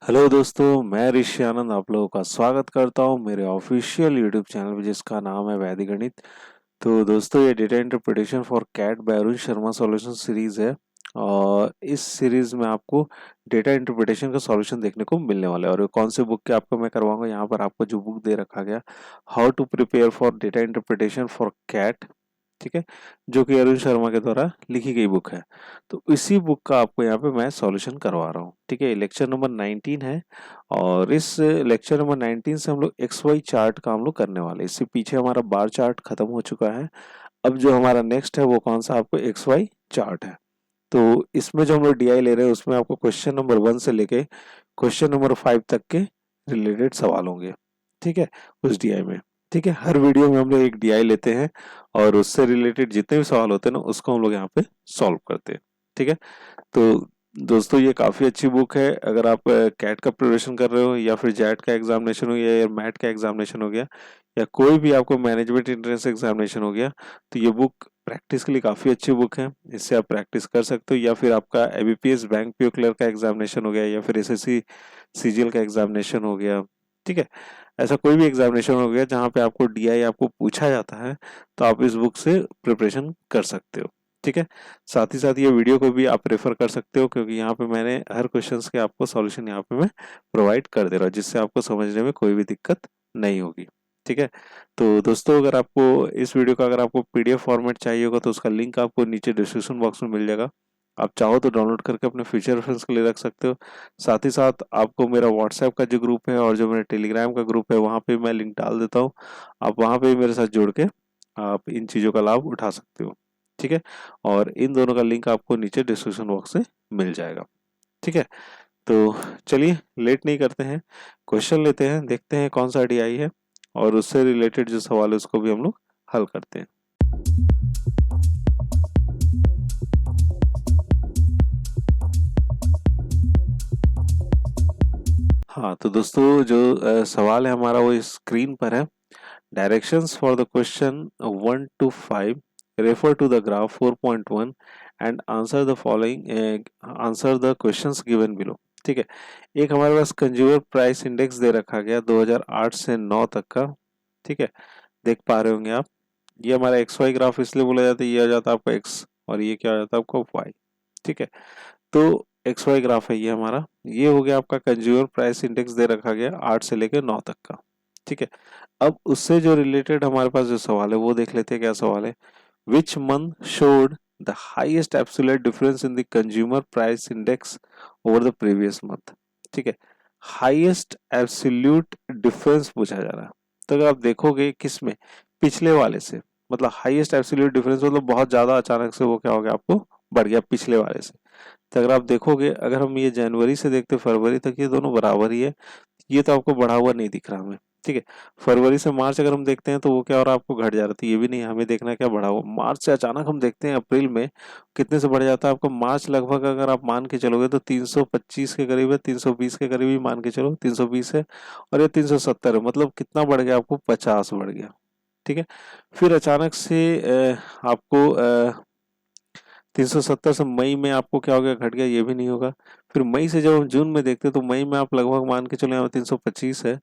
Hello दोस्तों, मैं ऋषि आनंद आप लोगों का स्वागत करता हूं मेरे ऑफिशियल यूट्यूब चैनल पे जिसका नाम है वैदिक गणित। तो दोस्तों ये data interpretation for CAT by Arun Sharma solution series है। और इस सीरीज में आपको डेटा इंटरप्रिटेशन का सॉल्यूशन देखने को मिलने वाला है। और ये कौन से बुक के आपको मैं करवाऊंगा, यहाँ पर आपको जो बुक दे रखा गया, how to prepare for data interpretation for CAT, ठीक है, जो कि अरुण शर्मा के द्वारा लिखी गई बुक है। तो इसी बुक का आपको यहाँ पे मैं सॉल्यूशन करवा रहा हूँ, ठीक है। लेक्चर नंबर 19 है और इस लेक्चर नंबर 19 से हम लोग एक्स वाई चार्ट का हम लोग करने वाले हैं। इससे पीछे हमारा बार चार्ट खत्म हो चुका है। अब जो हमारा नेक्स्ट है वो कौन सा, आपको एक्स वाई चार्ट है। तो इसमें जो हम लोग डीआई ले रहे हैं उसमें आपको क्वेश्चन नंबर 1 से लेके क्वेश्चन नंबर 5 तक के रिलेटेड सवाल होंगे, ठीक है, उस डीआई में। ठीक है, हर वीडियो में हम लोग एक डीआई लेते हैं और उससे रिलेटेड जितने भी सवाल होते हैं ना उसको हम लोग यहाँ पे सॉल्व करते हैं, ठीक है। तो दोस्तों ये काफ़ी अच्छी बुक है। अगर आप कैट का प्रिपरेशन कर रहे हो या फिर जैट का एग्जामिनेशन हो गया या मैट का एग्जामिनेशन हो गया या कोई भी आपको मैनेजमेंट एंट्रेंस एग्जामिनेशन हो गया, तो ये बुक प्रैक्टिस के लिए काफ़ी अच्छी बुक है। इससे आप प्रैक्टिस कर सकते हो। या फिर आपका एबीपीएस बैंक पीओ क्लर्क का एग्जामिनेशन हो गया या फिर एसएससी सीजीएल का एग्जामिनेशन हो गया, ठीक है, ऐसा कोई भी एग्जामिनेशन हो गया जहाँ पे आपको डीआई आपको पूछा जाता है, तो आप इस बुक से प्रिपरेशन कर सकते हो, ठीक है। साथ ही साथ ये वीडियो को भी आप रेफर कर सकते हो क्योंकि यहाँ पे मैंने हर क्वेश्चंस के आपको सॉल्यूशन यहाँ पे मैं प्रोवाइड कर दे रहा हूँ, जिससे आपको समझने में कोई भी दिक्कत नहीं होगी, ठीक है। तो दोस्तों अगर आपको इस वीडियो का अगर आपको पीडीएफ फॉर्मेट चाहिए होगा तो उसका लिंक आपको नीचे डिस्क्रिप्शन बॉक्स में मिल जाएगा। आप चाहो तो डाउनलोड करके अपने फ्यूचर रेफरेंस के लिए रख सकते हो। साथ ही साथ आपको मेरा व्हाट्सएप का जो ग्रुप है और जो मेरा टेलीग्राम का ग्रुप है वहाँ पे मैं लिंक डाल देता हूँ। आप वहाँ पे मेरे साथ जुड़ के आप इन चीज़ों का लाभ उठा सकते हो, ठीक है। और इन दोनों का लिंक आपको नीचे डिस्क्रिप्शन बॉक्स से मिल जाएगा, ठीक है। तो चलिए लेट नहीं करते हैं, क्वेश्चन लेते हैं, देखते हैं कौन सा डीआई है और उससे रिलेटेड जो सवाल है उसको भी हम लोग हल करते हैं। हाँ तो दोस्तों जो सवाल है हमारा वो स्क्रीन पर है। Directions for the question 1 to 5 refer to the graph 4.1 and answer the following, answer the questions given below, ठीक है। एक हमारे पास कंज्यूमर प्राइस इंडेक्स दे रखा गया 2008 से 9 तक का, ठीक है, देख पा रहे होंगे आप। ये हमारा एक्स वाई ग्राफ इसलिए बोला जाता है, ये आ जाता है आपका एक्स और ये क्या आ जाता है आपका वाई, ठीक है। तो एक्स वाई ग्राफ है ये हमारा, ये हो गया आपका कंज्यूमर प्राइस इंडेक्स दे रखा गया 8 से लेकर 9 तक का, ठीक है। अब उससे जो रिलेटेड हमारे पास जो सवाल है वो देख लेते हैं क्या सवाल है। Which month showed the highest absolute difference in the consumer price index over the previous month, ठीक है। हाईएस्ट एब्सोल्यूट डिफरेंस पूछा जा रहा है। तो अगर आप देखोगे किस में, पिछले वाले से, मतलब हाईएस्ट एब्सोल्यूट डिफरेंस मतलब बहुत ज्यादा अचानक से वो क्या हो गया आपको बढ़ गया पिछले वाले से। तो अगर आप देखोगे, अगर हम ये जनवरी से देखते फरवरी तक, ये दोनों बराबर ही है। ये तो आपको बढ़ा हुआ नहीं दिख रहा हमें, ठीक है। फरवरी से मार्च अगर हम देखते हैं तो वो क्या हो रहा है आपको घट जा रहा था, ये भी नहीं, हमें देखना है क्या बढ़ा हुआ। मार्च से अचानक हम देखते हैं अप्रैल में कितने से बढ़ जाता है आपको। मार्च लगभग अगर आप मान के चलोगे तो 325 के करीब है, 320 के करीब ही मान के चलो, 320 है और ये 370 है, मतलब कितना बढ़ गया आपको, 50 बढ़ गया, ठीक है। फिर अचानक से आपको 370 से मई में आपको क्या हो गया, घट गया, ये भी नहीं होगा। फिर मई से जब हम जून में देखते हैं तो मई में आप लगभग मान के चलो यहाँ 325 है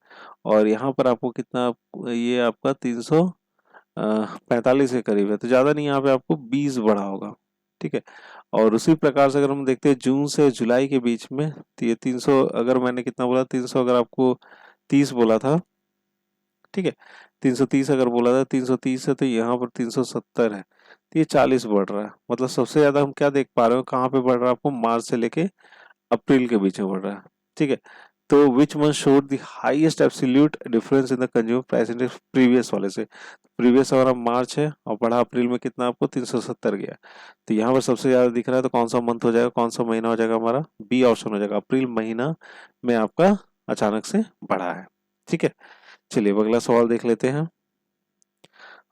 और यहाँ पर आपको कितना, ये आपका 345 के करीब है, तो ज़्यादा नहीं, यहाँ पे आपको 20 बढ़ा होगा, ठीक है। और उसी प्रकार से अगर हम देखते हैं जून से जुलाई के बीच में, तो ये 300, अगर मैंने कितना बोला 300, अगर आपको 30 बोला था, ठीक है, 330 अगर बोला था, 330 है तो यहाँ पर 370 है, तो ये 40 बढ़ रहा है। मतलब सबसे ज्यादा हम क्या देख पा रहे हो, कहाँ पे बढ़ रहा है आपको, मार्च से लेके अप्रैल के बीच में बढ़ रहा है, ठीक है। तो which month showed the highest absolute difference in the consumer price index previous वाले से। प्रीवियस हमारा मार्च है और बढ़ा अप्रैल में कितना आपको 370 गया। तो यहाँ पर सबसे ज्यादा दिख रहा है, तो कौन सा मंथ हो जाएगा, कौन सा महीना हो जाएगा हमारा, बी ऑप्शन हो जाएगा, अप्रैल महीना में आपका अचानक से बढ़ा है, ठीक है। चलिए अब अगला सवाल देख लेते हैं।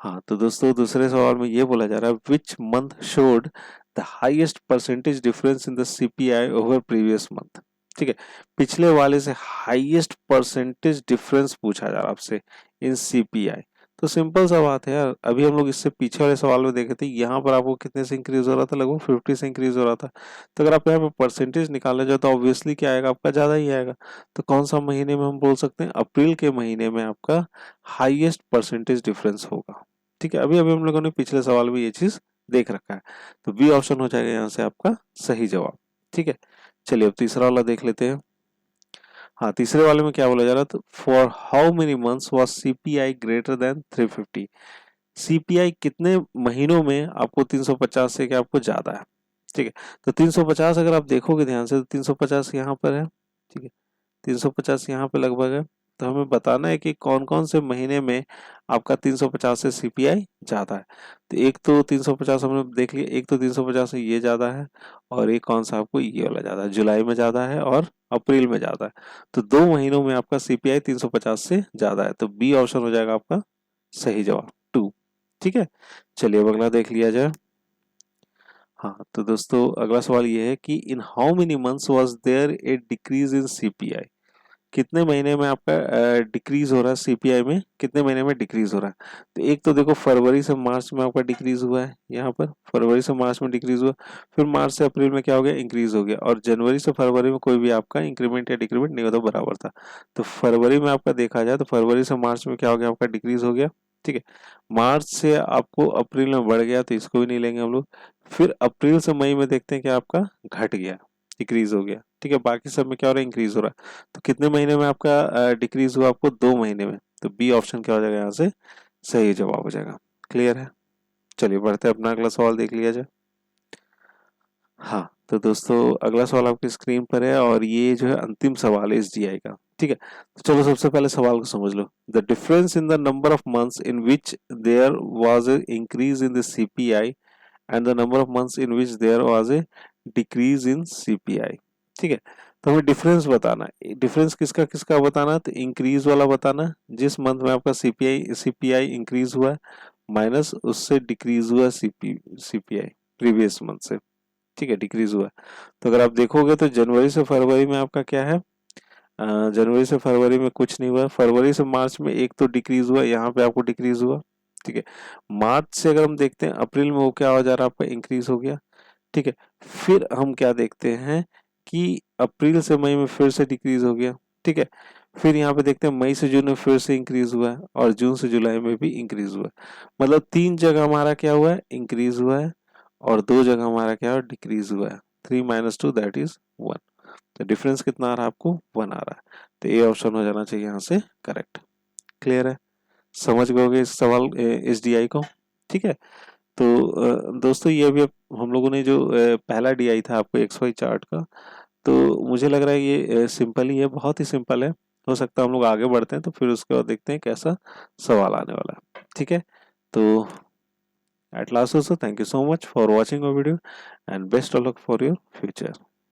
हाँ तो दोस्तों दूसरे सवाल में ये बोला जा रहा है, which month showed the highest percentage difference in the CPI over previous month, ठीक है। पिछले वाले से हाईएस्ट परसेंटेज डिफरेंस पूछा जा रहा है आपसे इन सीपीआई। तो सिंपल सा बात है यार, अभी हम लोग इससे पीछे वाले सवाल में देखे थे, यहाँ पर आपको कितने से इंक्रीज हो रहा था, लगभग 50 से इंक्रीज हो रहा था। तो अगर आप यहाँ पे परसेंटेज निकालने जाओ तो ऑब्वियसली क्या आएगा, आपका ज़्यादा ही आएगा। तो कौन सा महीने में हम बोल सकते हैं, अप्रैल के महीने में आपका हाईएस्ट परसेंटेज डिफरेंस होगा। ठीक है, अभी अभी हम लोगों ने पिछले सवाल में ये चीज़ देख रखा है। तो बी ऑप्शन हो जाएगा यहाँ से आपका सही जवाब। ठीक है, चलिए अब तीसरा वाला देख लेते हैं। हाँ, तीसरे वाले में क्या बोला जा रहा था, for how many months was CPI greater than 350। CPI कितने महीनों में आपको 350 से क्या आपको ज्यादा है। ठीक है, तो 350 अगर आप देखोगे ध्यान से तो 350 यहाँ पर है। ठीक है, 350 यहाँ पे लगभग है। तो हमें बताना है कि कौन कौन से महीने में आपका 350 से सीपीआई ज्यादा है। तो एक तो 350 हमने देख लिया, एक तो 350 से ये ज्यादा है, और एक कौन सा आपको ये वाला ज्यादा है, जुलाई में ज्यादा है और अप्रैल में ज्यादा है। तो 2 महीनों में आपका सीपीआई 350 से ज्यादा है, तो बी ऑप्शन हो जाएगा आपका सही जवाब 2। ठीक है, चलिए अब अगला देख लिया जाए। हाँ, तो दोस्तों अगला सवाल ये है कि in how many months was there a decrease in CPI. कितने महीने में आपका डिक्रीज हो रहा है सीपीआई में, कितने महीने में डिक्रीज हो रहा है। तो एक तो देखो फरवरी से मार्च में आपका डिक्रीज हुआ है, यहाँ पर फरवरी से मार्च में डिक्रीज हुआ, फिर मार्च से अप्रैल में क्या हो गया, इंक्रीज हो गया, और जनवरी से फरवरी में कोई भी आपका इंक्रीमेंट या डिक्रीमेंट नहीं होता, बराबर था। तो फरवरी में आपका देखा जाए तो फरवरी से मार्च में क्या हो गया, आपका डिक्रीज हो गया। ठीक है, मार्च से आपको अप्रैल में बढ़ गया, तो इसको भी नहीं लेंगे हम लोग। फिर अप्रैल से मई में देखते हैं कि आपका घट गया, डिक्रीज हो गया। ठीक है, बाकी सब में क्या हो रहा है, इंक्रीज हो रहा है। तो कितने महीने में आपका डिक्रीज हुआ, आपको 2 महीने में। तो बी ऑप्शन क्या हो जाएगा यहाँ से सही जवाब हो जाएगा। क्लियर है, चलिए बढ़ते हैं, अपना अगला सवाल देख लिया जाए। हाँ, तो दोस्तों अगला सवाल आपकी स्क्रीन पर है, और ये जो है अंतिम सवाल है एसडीआई का। ठीक है, तो चलो सबसे पहले सवाल को समझ लो। The difference in the number of months in which there was a increase in the CPI and the number of months in which there was a decrease in CPI. ठीक है, तो हमें डिफरेंस बताना है। डिफरेंस किसका किसका बताना है, तो इंक्रीज वाला बताना है, जिस मंथ में आपका सीपीआई इंक्रीज हुआ है, माइनस उससे डिक्रीज हुआ सीपीआई प्रीवियस मंथ से। ठीक है, डिक्रीज हुआ है। तो अगर आप देखोगे तो जनवरी से फरवरी में आपका क्या है, जनवरी से फरवरी में कुछ नहीं हुआ, फरवरी से मार्च में एक तो डिक्रीज हुआ, यहाँ पे आपको डिक्रीज हुआ। ठीक है, मार्च से अगर हम देखते हैं अप्रैल में वो क्या हो जा रहा है, आपका इंक्रीज हो गया। ठीक है, फिर हम क्या देखते हैं कि अप्रैल से मई में फिर से डिक्रीज हो गया। ठीक है, फिर यहाँ पे देखते हैं मई से जून में फिर से इंक्रीज हुआ है, और जून से जुलाई में भी इंक्रीज हुआ है। मतलब 3 जगह हमारा क्या हुआ है, इंक्रीज हुआ है, और 2 जगह हमारा क्या है, डिक्रीज हुआ है। 3 - 2 दैट इज 1। तो डिफरेंस कितना आ रहा है, आपको 1 आ रहा है। तो ए ऑप्शन हो जाना चाहिए यहाँ से करेक्ट। क्लियर है, समझ गए इस सवाल एसडीआई को। ठीक है, तो दोस्तों ये अभी हम लोगों ने जो पहला डीआई था आपको एक्स वाई चार्ट का, तो मुझे लग रहा है ये सिंपल ही है, बहुत ही सिंपल है। हो सकता है हम लोग आगे बढ़ते हैं तो फिर उसके बाद देखते हैं कैसा सवाल आने वाला है। ठीक है, तो at last also thank you so much for watching our video and best of luck for your future.